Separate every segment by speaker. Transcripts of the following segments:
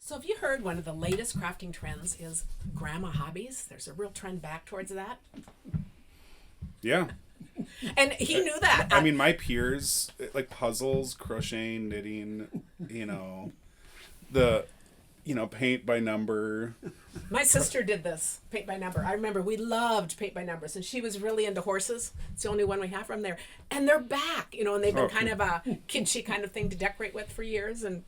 Speaker 1: So have you heard one of the latest crafting trends is grandma hobbies? There's a real trend back towards that.
Speaker 2: Yeah.
Speaker 1: And he knew that.
Speaker 2: I mean, my peers, like puzzles, crocheting, knitting, paint by number.
Speaker 1: My sister did this, paint by number. I remember we loved paint by numbers, and she was really into horses. It's the only one we have from there. And they're back, and they've been kind of a kitschy kind of thing to decorate with for years. And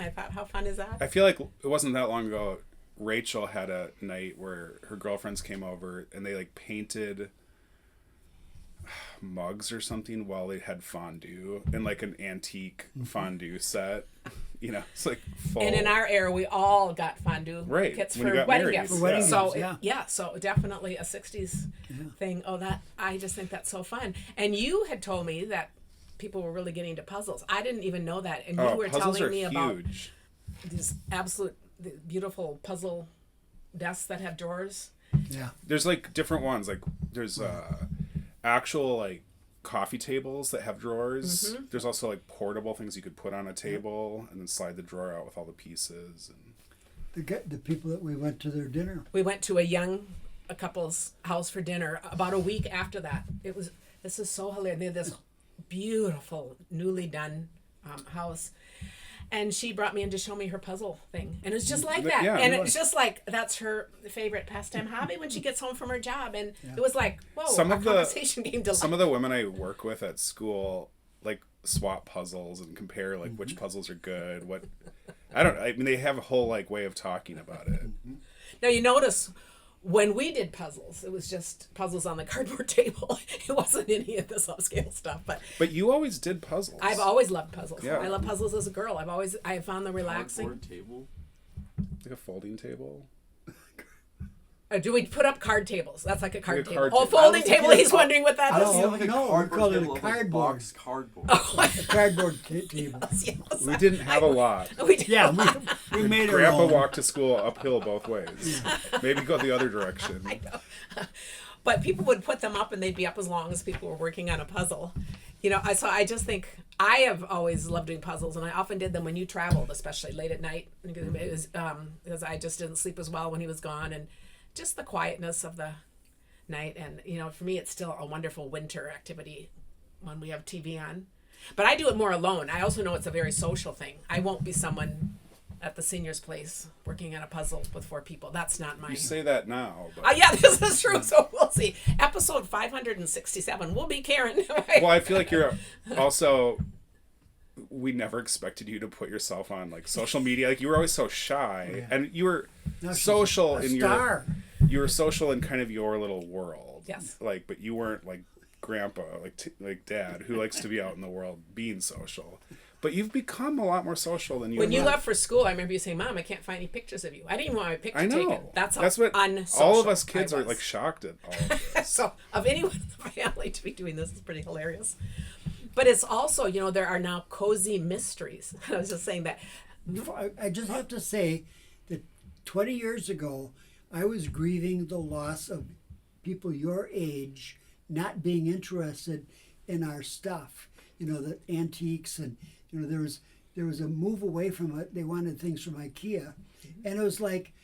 Speaker 1: I thought, how fun is that?
Speaker 2: I feel like it wasn't that long ago, Rachel had a night where her girlfriends came over and they like painted mugs or something while they had fondue in like an antique fondue set. It's like full.
Speaker 1: And in our era, we all got fondue kits for wedding gifts. So definitely a 60s thing. Oh, I just think that's so fun. And you had told me that people were really getting into puzzles. I didn't even know that. And you were telling me about these absolute beautiful puzzle desks that have drawers.
Speaker 2: Yeah. There's like different ones. Like there's actual like coffee tables that have drawers. Mm-hmm. There's also like portable things you could put on a table and then slide the drawer out with all the pieces. And
Speaker 3: the people that we went to their dinner.
Speaker 1: We went to a couple's house for dinner about a week after that. This is so hilarious. They had this beautiful, newly done house. And she brought me in to show me her puzzle thing. And it was just like that. And it was just like, that's her favorite pastime hobby when she gets home from her job. And it was like, whoa, conversation came to life.
Speaker 2: Some of the women I work with at school, like, swap puzzles and compare, like, which puzzles are good. They have a whole, like, way of talking about it.
Speaker 1: Now, you notice when we did puzzles, it was just puzzles on the cardboard table. It wasn't any of this upscale stuff.
Speaker 2: But you always did puzzles.
Speaker 1: I've always loved puzzles.
Speaker 2: Yeah.
Speaker 1: I love puzzles as a girl. I have found them relaxing.
Speaker 4: Cardboard table?
Speaker 2: Like a folding table?
Speaker 1: Do we put up card tables? That's like a card table.
Speaker 2: Card
Speaker 1: table. Folding table. He's wondering what that is.
Speaker 3: We call it a cardboard.
Speaker 4: Cardboard.
Speaker 3: A cardboard table.
Speaker 1: Yes.
Speaker 2: We didn't have a lot.
Speaker 1: We did.
Speaker 3: Yeah, we made it.
Speaker 2: Grandpa walked to school uphill both ways. Maybe go the other direction.
Speaker 1: I know. But people would put them up and they'd be up as long as people were working on a puzzle. So I just think I have always loved doing puzzles, and I often did them when you traveled, especially late at night. It was because I just didn't sleep as well when he was gone, and just the quietness of the night. And, for me, it's still a wonderful winter activity when we have TV on. But I do it more alone. I also know it's a very social thing. I won't be someone at the senior's place working on a puzzle with 4 people. That's not mine.
Speaker 2: You say that now. But...
Speaker 1: yeah, this is true. So we'll see. Episode 567. We'll be Karen.
Speaker 2: Well, I feel like you're also... We never expected you to put yourself on like social media. Like you were always so shy, and you were social in you were social in kind of your little world.
Speaker 1: Yes.
Speaker 2: Like, but you weren't like grandpa, like dad, who likes to be out in the world being social. But you've become a lot more social than you.
Speaker 1: When you left for school, I remember you saying, "Mom, I can't find any pictures of you. I didn't even want my picture taken." That's what unsocial
Speaker 2: all of us kids are like shocked at all of this.
Speaker 1: So, of anyone in the family to be doing this is pretty hilarious. But it's also, there are now cozy mysteries. I was just saying that.
Speaker 3: I just have to say that 20 years ago, I was grieving the loss of people your age not being interested in our stuff. The antiques, and there was a move away from it. They wanted things from IKEA, and it was like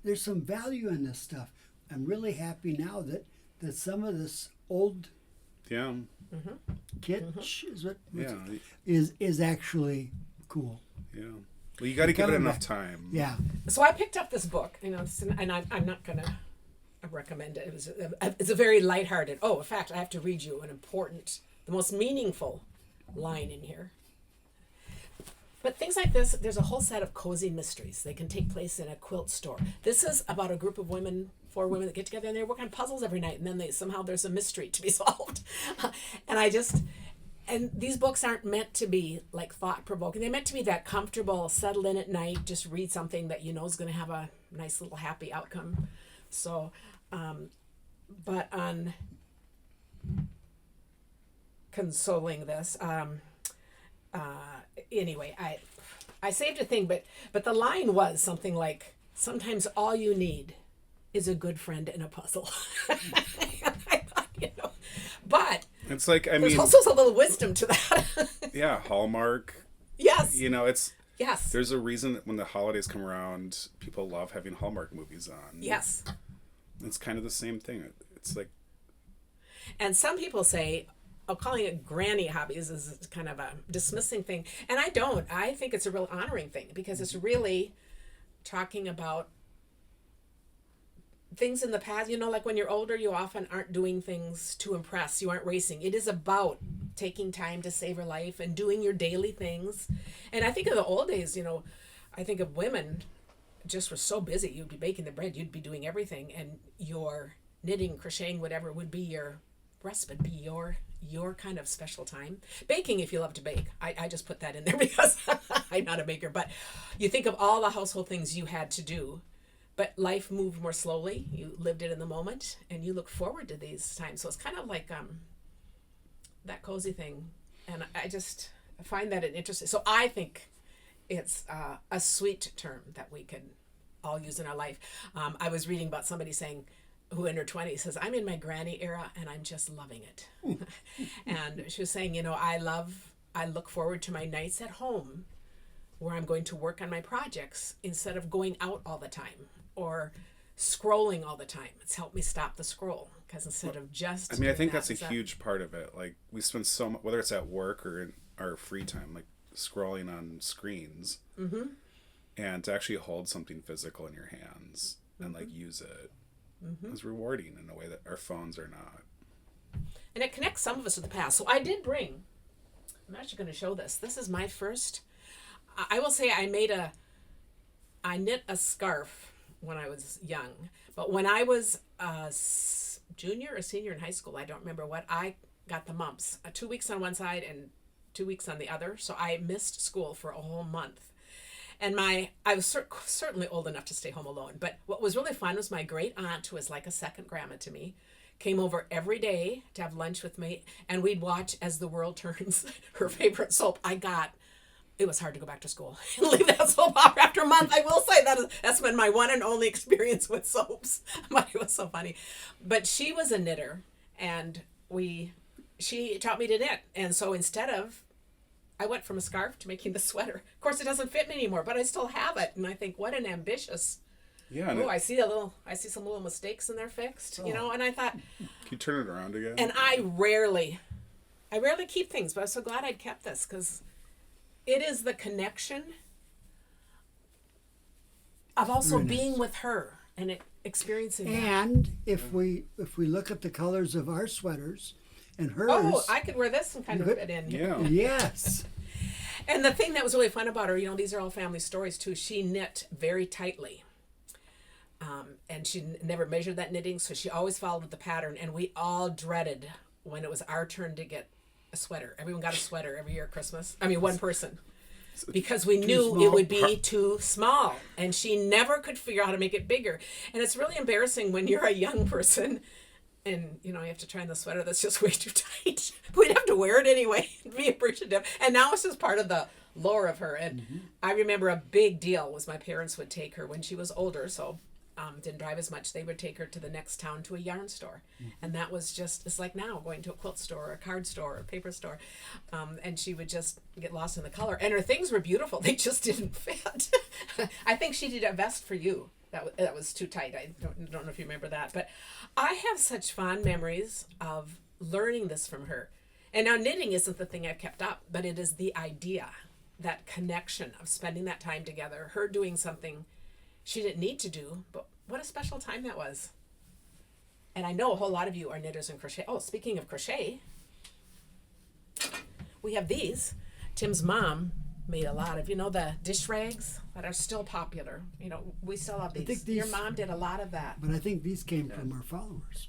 Speaker 3: there's some value in this stuff. I'm really happy now that some of this old kitsch is actually cool.
Speaker 2: Yeah. Well, you got to give it enough time.
Speaker 3: Yeah.
Speaker 1: So I picked up this book, and I'm not going to recommend it. It's a very lighthearted. Oh, in fact, I have to read you the most meaningful line in here. But things like this, there's a whole set of cozy mysteries. They can take place in a quilt store. This is about a group of women, 4 women that get together and they work on puzzles every night, and then somehow there's a mystery to be solved. And these books aren't meant to be like thought-provoking. They're meant to be that comfortable, settle in at night, just read something that you know is going to have a nice little happy outcome. So, but on consoling this, anyway, I saved a thing, but the line was something like, sometimes all you need is a good friend in a puzzle. I thought, but
Speaker 2: it's like,
Speaker 1: there's also a little wisdom to that.
Speaker 2: Yeah, Hallmark.
Speaker 1: Yes.
Speaker 2: It's
Speaker 1: Yes.
Speaker 2: There's a reason that when the holidays come around, people love having Hallmark movies on.
Speaker 1: Yes.
Speaker 2: It's kind of the same thing. It's like...
Speaker 1: And some people say, oh, calling it granny hobbies is kind of a dismissing thing. And I don't. I think it's a real honoring thing because it's really talking about things in the past. Like when you're older, you often aren't doing things to impress. You aren't racing. It is about taking time to savor life and doing your daily things. And I think of the old days, I think of women just were so busy. You'd be baking the bread, you'd be doing everything, and your knitting, crocheting, whatever would be your respite, be your kind of special time. Baking, if you love to bake. I just put that in there because I'm not a baker, but you think of all the household things you had to do. But life moved more slowly. You lived it in the moment, and you look forward to these times. So it's kind of like that cozy thing, and I just find that interesting. So I think it's a sweet term that we can all use in our life. I was reading about somebody saying, who in her 20s says, I'm in my granny era, and I'm just loving it. And she was saying, I look forward to my nights at home where I'm going to work on my projects instead of going out all the time or scrolling all the time. It's helped me stop the scroll because instead of just
Speaker 2: I think that's a huge part of it. Like we spend so much, whether it's at work or in our free time, like scrolling on screens, and to actually hold something physical in your hands and like use it is rewarding in a way that our phones are not.
Speaker 1: And it connects some of us with the past. So I'm actually going to show this. This is my first, I will say I knit a scarf when I was young, but when I was a junior or senior in high school, I don't remember what, I got the mumps, 2 weeks on one side and 2 weeks on the other. So I missed school for a whole month. And I was certainly old enough to stay home alone. But what was really fun was my great aunt, who was like a second grandma to me, came over every day to have lunch with me. And we'd watch As the World Turns, her favorite soap. It was hard to go back to school and leave that soap opera after a month. I will say that's been my one and only experience with soaps. But it was so funny. But she was a knitter, and she taught me to knit. And so I went from a scarf to making the sweater. Of course, it doesn't fit me anymore, but I still have it. And I think, what an ambitious.
Speaker 2: Yeah.
Speaker 1: Oh, I see some little mistakes in there fixed, and I thought.
Speaker 2: Can you turn it around again?
Speaker 1: And I rarely keep things, but I'm so glad I'd kept this because it is the connection of also being with her and experiencing that.
Speaker 3: And if we look at the colors of our sweaters and hers.
Speaker 1: Oh, I could wear this and kind of fit in.
Speaker 2: Yeah.
Speaker 3: Yes.
Speaker 1: And the thing that was really fun about her, these are all family stories too. She knit very tightly. And she never measured that knitting, so she always followed the pattern. And we all dreaded when it was our turn to get a sweater. Everyone got a sweater every year at Christmas. One person. Because we knew it would be too small. And she never could figure out how to make it bigger. And it's really embarrassing when you're a young person and, you have to try on the sweater that's just way too tight. We'd have to wear it anyway and be appreciative. And now it's just part of the lore of her. And I remember a big deal was my parents would take her when she was older, so didn't drive as much. They would take her to the next town to a yarn store. And that was it's like now going to a quilt store or a card store or a paper store. And she would just get lost in the color. And her things were beautiful. They just didn't fit. I think she did a vest for you. That was too tight. I don't know if you remember that. But I have such fond memories of learning this from her. And now knitting isn't the thing I've kept up, but it is the idea, that connection of spending that time together, her doing something she didn't need to do, but what a special time that was. And I know a whole lot of you are knitters and crochet. Oh, speaking of crochet, we have these. Tim's mom made a lot of, the dish rags that are still popular. We still have these. Your mom did a lot of that.
Speaker 3: But I think these came from our followers.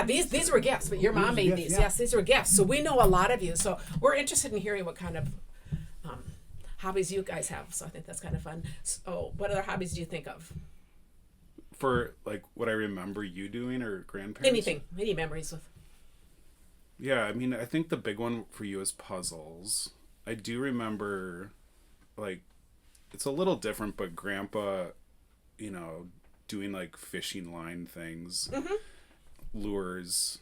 Speaker 1: These were gifts, but your mom made these. Yeah. Yes, these were gifts. So we know a lot of you. So we're interested in hearing what kind of hobbies you guys have. So I think that's kind of fun. So what other hobbies do you think of?
Speaker 2: For like what I remember you doing or grandparents?
Speaker 1: Anything. Any memories with?
Speaker 2: Yeah, I think the big one for you is puzzles. I do remember, like, it's a little different, but Grandpa, doing like fishing line things, lures.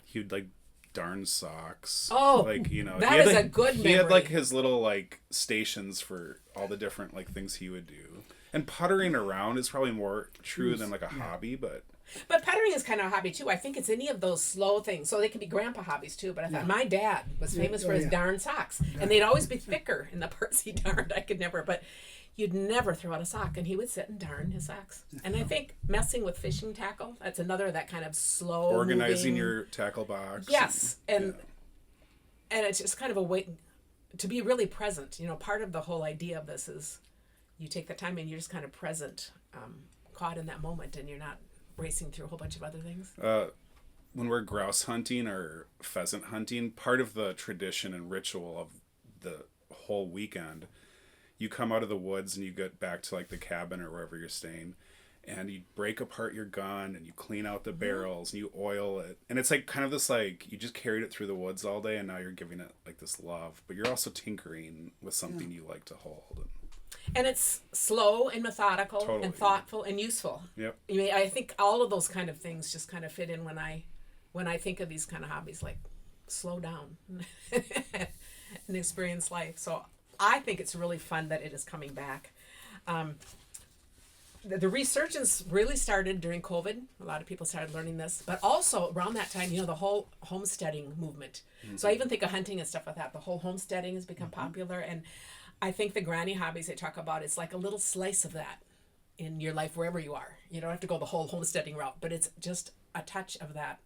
Speaker 2: He would like darn socks.
Speaker 1: Oh,
Speaker 2: like, you know,
Speaker 1: that is a good
Speaker 2: He had like
Speaker 1: memory.
Speaker 2: his little like stations for all the different like things he would do. And puttering around is probably more true than like a hobby, but
Speaker 1: puttering is kind of a hobby too. I think it's any of those slow things. So they can be grandpa hobbies too. But I thought my dad was famous for his darn socks, and they'd always be thicker in the parts he darned. I could never, but you'd never throw out a sock, and he would sit and darn his socks. And I think messing with fishing tackle, that's another that kind of slow
Speaker 2: organizing
Speaker 1: moving,
Speaker 2: your tackle box.
Speaker 1: yes, and it's just kind of a way to be really present. You know, part of the whole idea of this is you take the time and you're just kind of present, caught in that moment, and you're not racing through a whole bunch of other things.
Speaker 2: When we're grouse hunting or pheasant hunting, part of the tradition and ritual of the whole weekend, you come out of the woods and you get back to like the cabin or wherever you're staying, and you break apart your gun and you clean out the barrels and you oil it, and it's like kind of this like you just carried it through the woods all day and now you're giving it like this love, but you're also tinkering with something you like to hold.
Speaker 1: And it's slow and methodical and thoughtful and useful.
Speaker 2: Yep.
Speaker 1: I mean, I think all of those kind of things just kind of fit in when I think of these kind of hobbies, like slow down and experience life. So I think it's really fun that it is coming back. The resurgence really started during COVID. A lot of people started learning this, but also around that time, you know, the whole homesteading movement. So I even think of hunting and stuff like that. The whole homesteading has become popular, and I think the granny hobbies they talk about, it's like a little slice of that in your life wherever you are. You don't have to go the whole homesteading route, but it's just a touch of that,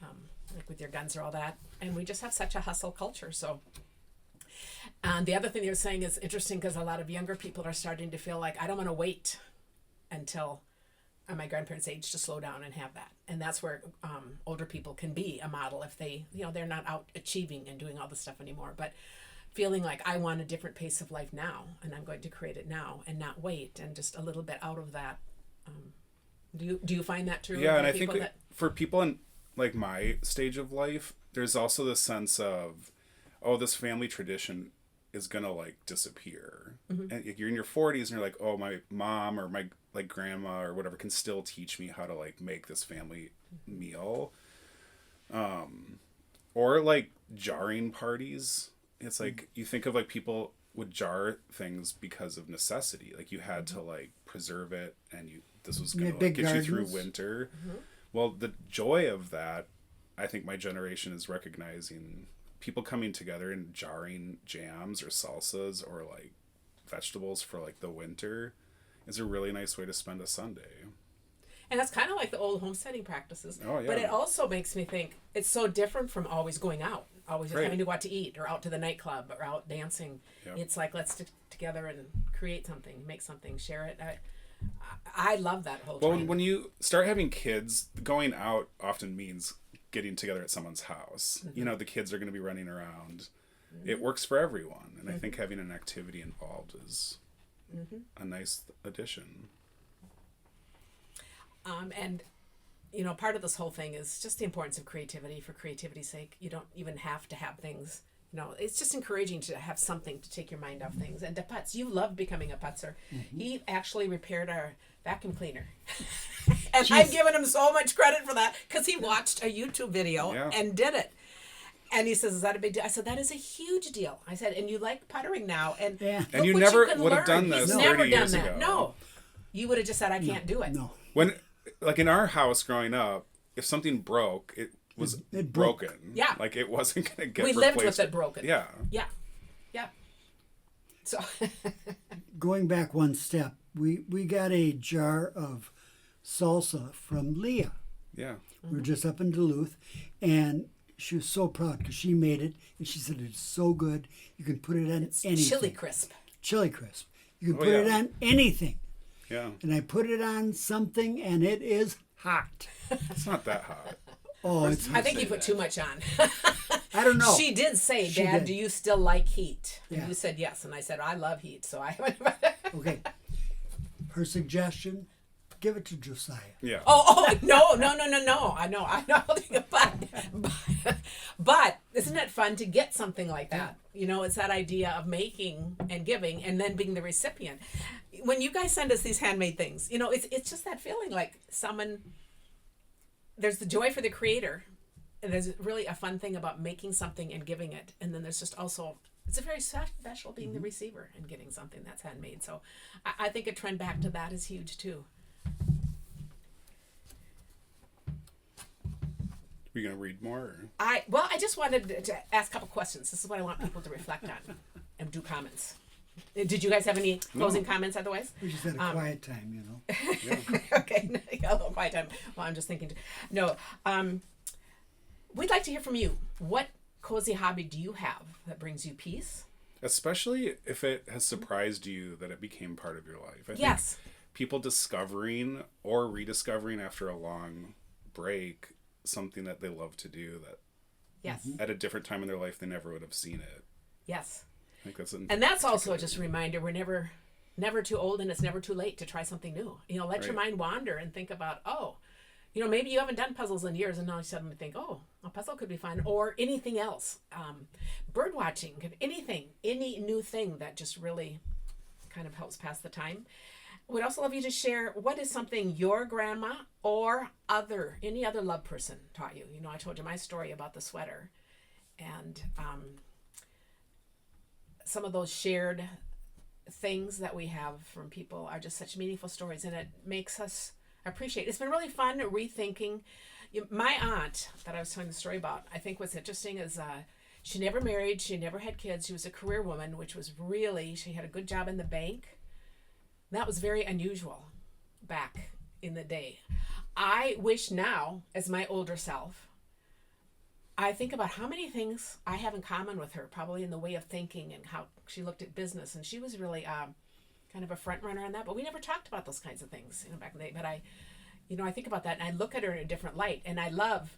Speaker 1: like with your guns or all that. And we just have such a hustle culture. So, and the other thing you're saying is interesting because a lot of younger people are starting to feel like, I don't want to wait until my grandparents' age to slow down and have that. And that's where older people can be a model if they, you know, they're not out achieving and doing all this stuff anymore, but feeling like I want a different pace of life now, and I'm going to create it now and not wait, and just a little bit out of that. Do you find that true?
Speaker 2: Yeah, and I think for people in like my stage of life, there's also the sense of, oh, this family tradition is gonna like disappear, and you're in your 40s and you're like, oh, my mom or my like grandma or whatever can still teach me how to like make this family meal, or like jarring parties. It's like you think of like people would jar things because of necessity. Like you had to like preserve it, and this was going to like, get you through winter. Well, the joy of that, I think my generation is recognizing people coming together and jarring jams or salsas or like vegetables for like the winter is a really nice way to spend a Sunday.
Speaker 1: And that's kind of like the old homesteading practices.
Speaker 2: Oh, yeah.
Speaker 1: But it also makes me think it's so different from always going out, always just having to go out to eat or out to the nightclub or out dancing. Yep. It's like, let's stick together and create something, make something, share it. I love that whole
Speaker 2: Well,
Speaker 1: trend.
Speaker 2: when you start having kids, going out often means getting together at someone's house. You know, the kids are going to be running around. It works for everyone. And I think having an activity involved is a nice addition.
Speaker 1: And, you know, part of this whole thing is just the importance of creativity for creativity's sake. You don't even have to have things, you know, it's just encouraging to have something to take your mind off things. And to putz, you love becoming a putzer. He actually repaired our vacuum cleaner. And I've given him so much credit for that because he watched a YouTube video and did it. And he says, is that a big deal? I said, that is a huge deal. I said, and you like puttering now. And,
Speaker 2: and you never would have done this 30 years ago.
Speaker 1: No. You would have just said, I can't do it.
Speaker 3: No.
Speaker 2: When, like in our house growing up, if something broke, it was broken.
Speaker 1: Yeah.
Speaker 2: Like it wasn't going to get
Speaker 1: replaced. We lived with it broken.
Speaker 2: Yeah.
Speaker 1: Yeah. Yeah. So.
Speaker 3: Going back one step, we got a jar of salsa from Leah.
Speaker 2: Yeah.
Speaker 3: We were just up in Duluth, and she was so proud because she made it, and she said it's so good. You can put it on anything.
Speaker 1: Chili crisp.
Speaker 3: Chili crisp. You can put it on anything.
Speaker 2: Yeah.
Speaker 3: And I put it on something, and it is hot.
Speaker 2: It's not that hot.
Speaker 3: Oh, it's hot.
Speaker 1: I think you put too much on.
Speaker 3: I don't know.
Speaker 1: She did say, Dad, do you still like heat? And you said yes. And I said, I love heat. So I
Speaker 3: Okay. Her suggestion, give it to Josiah.
Speaker 2: Yeah.
Speaker 1: Oh, no. I know. But isn't it fun to get something like that? You know, it's that idea of making and giving and then being the recipient. When you guys send us these handmade things, you know, it's just that feeling like there's the joy for the creator, there's really a fun thing about making something and giving it, and then there's just also, it's a very special being the receiver and getting something that's handmade. So I think a trend back to that is huge too.
Speaker 2: Are you going to read more? Or?
Speaker 1: I just wanted to ask a couple questions. This is what I want people to reflect on and do comments. Did you guys have any closing comments otherwise?
Speaker 3: We just had a quiet time, you know.
Speaker 2: Yeah.
Speaker 1: Okay, a little quiet time. Well, I'm just thinking. We'd like to hear from you. What cozy hobby do you have that brings you peace?
Speaker 2: Especially if it has surprised you that it became part of your life. I
Speaker 1: Yes.
Speaker 2: think people discovering or rediscovering after a long break something that they love to do that
Speaker 1: Yes.
Speaker 2: at a different time in their life they never would have seen it.
Speaker 1: Yes.
Speaker 2: I think that's
Speaker 1: And that's also just a reminder, we're never too old and it's never too late to try something new. You know, let your mind wander and think about, maybe you haven't done puzzles in years and now you suddenly think, a puzzle could be fun, or anything else. Bird watching, any new thing that just really kind of helps pass the time. Would also love you to share what is something your grandma or any other loved person taught you. You know, I told you my story about the sweater, and some of those shared things that we have from people are just such meaningful stories, and it makes us appreciate. It's been really fun rethinking. My aunt that I was telling the story about, I think what's interesting is she never married, she never had kids. She was a career woman, which was really, she had a good job in the bank. That was very unusual back in the day. I wish now, as my older self, I think about how many things I have in common with her, probably in the way of thinking and how she looked at business. And she was really kind of a front runner on that, but we never talked about those kinds of things, back in the day. But I think about that and I look at her in a different light. And I love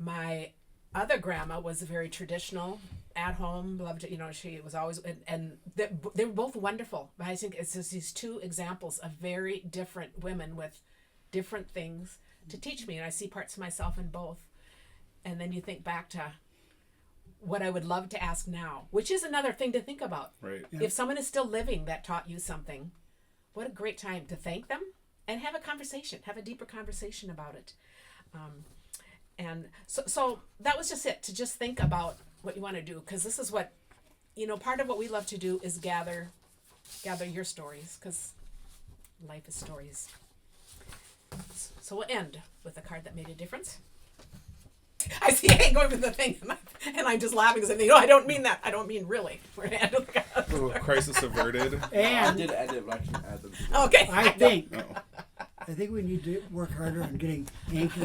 Speaker 1: my other grandma was very traditional, at home, loved, she was always, and they were both wonderful. But I think it's just these two examples of very different women with different things to teach me. And I see parts of myself in both. And then you think back to what I would love to ask now, which is another thing to think about.
Speaker 2: Right.
Speaker 3: Yeah.
Speaker 1: If someone is still living that taught you something, what a great time to thank them and have a deeper conversation about it. And so that was just it, to just think about what you want to do, because this is what, part of what we love to do is gather your stories, because life is stories. So we'll end with a card that made a difference. I see Hank going for the thing, and I'm just laughing because I don't mean that. I don't mean really. We're going to end with the card.
Speaker 2: Crisis averted.
Speaker 3: And
Speaker 4: I did edit, but I can add them together.
Speaker 1: Okay.
Speaker 3: I think we need to work harder on getting Hank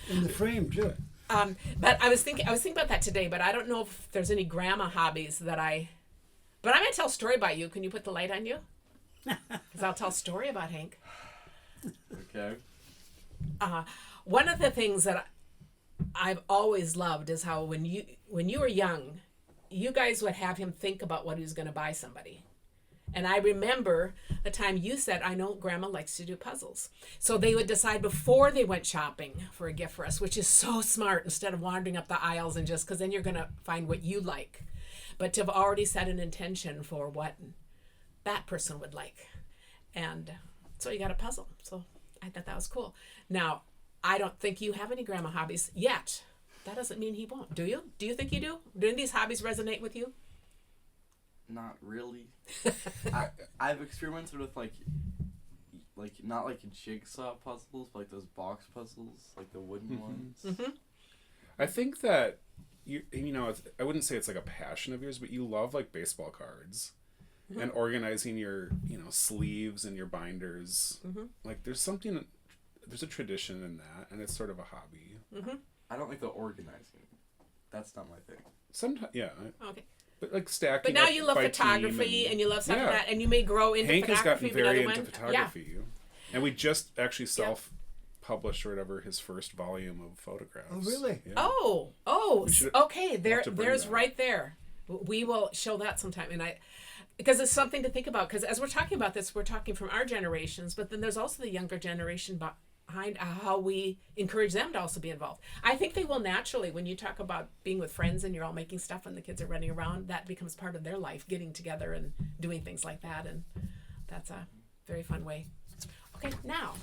Speaker 3: in the frame too.
Speaker 1: But I was thinking about that today, but I don't know if there's any grandma hobbies but I'm going to tell a story about you. Can you put the light on you? Because I'll tell a story about Hank.
Speaker 4: Okay.
Speaker 1: One of the things that I've always loved is how when you were young, you guys would have him think about what he was going to buy somebody. And I remember the time you said, I know Grandma likes to do puzzles. So they would decide before they went shopping for a gift for us, which is so smart, instead of wandering up the aisles and just, because then you're going to find what you like. But to have already set an intention for what that person would like. And so you got a puzzle. So I thought that was cool. Now, I don't think you have any grandma hobbies yet. That doesn't mean he won't. Do you? Do you think you do? Do any of these hobbies resonate with you?
Speaker 4: Not really. I've experimented with like not like jigsaw puzzles, but like those box puzzles, like the wooden ones.
Speaker 1: Mm-hmm.
Speaker 2: I think that I wouldn't say it's like a passion of yours, but you love like baseball cards and organizing your sleeves and your binders. Like there's a tradition in that, and it's sort of a hobby.
Speaker 4: I don't like the organizing. That's not my thing.
Speaker 2: Sometimes, yeah.
Speaker 1: Okay.
Speaker 2: But like stacking.
Speaker 1: But now
Speaker 2: up
Speaker 1: you love
Speaker 2: by
Speaker 1: photography
Speaker 2: team
Speaker 1: and you love stuff like
Speaker 2: yeah.
Speaker 1: that, and you may grow into
Speaker 2: Hank has
Speaker 1: photography.
Speaker 2: gotten very
Speaker 1: another
Speaker 2: into
Speaker 1: one.
Speaker 2: photography, and we just actually self-published or whatever his first volume of photographs.
Speaker 3: Oh, really?
Speaker 2: Yeah.
Speaker 1: Okay. There's
Speaker 2: that.
Speaker 1: right there. We will show that sometime, because it's something to think about. Because as we're talking about this, we're talking from our generations, but then there's also the younger generation behind how we encourage them to also be involved. I think they will naturally, when you talk about being with friends and you're all making stuff and the kids are running around, that becomes part of their life, getting together and doing things like that, and that's a very fun way. Okay, now,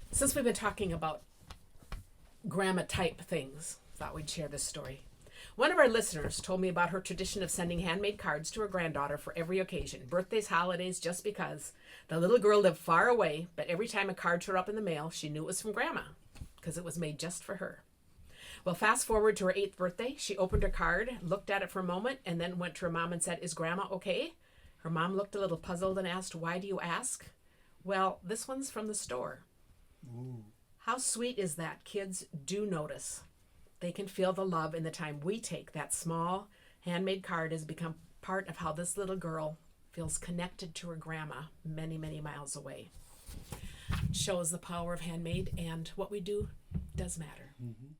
Speaker 1: since we've been talking about grandma type things. Thought we'd share this story. One of our listeners told me about her tradition of sending handmade cards to her granddaughter for every occasion, birthdays, holidays, just because. The little girl lived far away, but every time a card showed up in the mail, she knew it was from Grandma, because it was made just for her. Well, fast forward to her 8th birthday, she opened her card, looked at it for a moment, and then went to her mom and said, "Is Grandma okay?" Her mom looked a little puzzled and asked, "Why do you ask?" "Well, this one's from the store."
Speaker 3: Ooh.
Speaker 1: How sweet is that? Kids do notice. They can feel the love in the time we take. That small handmade card has become part of how this little girl feels connected to her grandma many, many miles away. It shows the power of handmade, and what we do does matter.
Speaker 3: Mm-hmm.